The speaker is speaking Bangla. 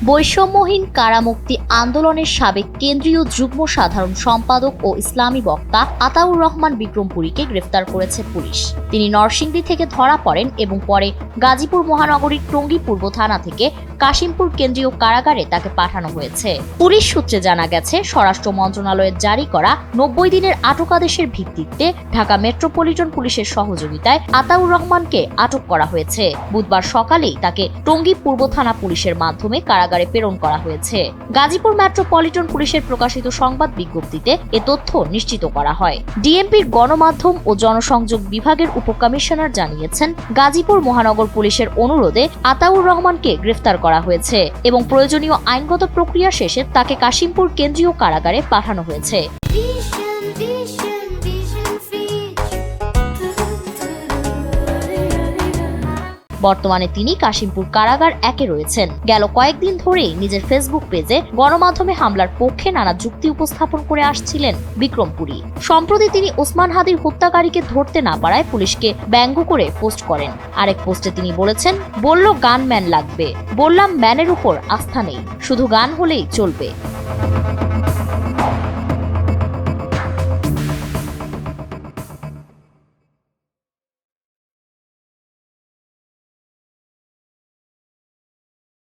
বৈষম্যহীন কারামুক্তি আন্দোলনের সাবেক কেন্দ্রীয় যুগ্ম সাধারণ সম্পাদক ও ইসলামী বক্তা আতাউর রহমান বিক্রমপুরীকে গ্রেফতার করেছে পুলিশ। তিনি নরসিংদী থেকে ধরা পড়েন এবং পরে গাজীপুর মহানগরীর টঙ্গী পূর্ব থানা থেকে কাশিমপুর কেন্দ্রীয় কারাগারে তাকে পাঠানো হয়েছে। পুলিশ সূত্রে জানা গেছে, স্বরাষ্ট্র মন্ত্রণালয়ের জারি করা 90 দিনের আটকাদেশের ভিত্তিতে ঢাকা মেট্রোপলিটন পুলিশের সহযোগিতায় আতাউর রহমানকে আটক করা হয়েছে। বুধবার সকালেই তাকে টঙ্গী পূর্ব থানা পুলিশের মাধ্যমে কারাগারে প্রেরণ করা হয়েছে। গাজীপুর মেট্রোপলিটন পুলিশের প্রকাশিত সংবাদ বিজ্ঞপ্তিতে এ তথ্য নিশ্চিত করা হয়। ডিএমপির গণমাধ্যম ও জনসংযোগ বিভাগের উপকমিশনার জানিয়েছেন, গাজীপুর মহানগর পুলিশের অনুরোধে আতাউর রহমানকে গ্রেফতার করা হয়েছে এবং প্রয়োজনীয় আইনগত প্রক্রিয়া শেষে তাকে কাশিমপুর কেন্দ্রীয় কারাগারে পাঠানো হয়েছে। বর্তমানে তিনি কাশিমপুর কারাগার 1-এ রয়েছেন। গেল কয়েকদিন ধরেই নিজের ফেসবুক পেজে গণমাধ্যমে হামলার পক্ষে নানা যুক্তি উপস্থাপন করে আসছিলেন বিক্রমপুরী। সম্প্রতি তিনি ওসমান হাদির হত্যাকারীকে ধরতে না পারায় পুলিশকে ব্যঙ্গ করে পোস্ট করেন। আরেক পোস্টে তিনি বলেছেন, বলল গানম্যান লাগবে, বললাম ম্যানের উপর আস্থা নেই, শুধু গান হলেই চলবে।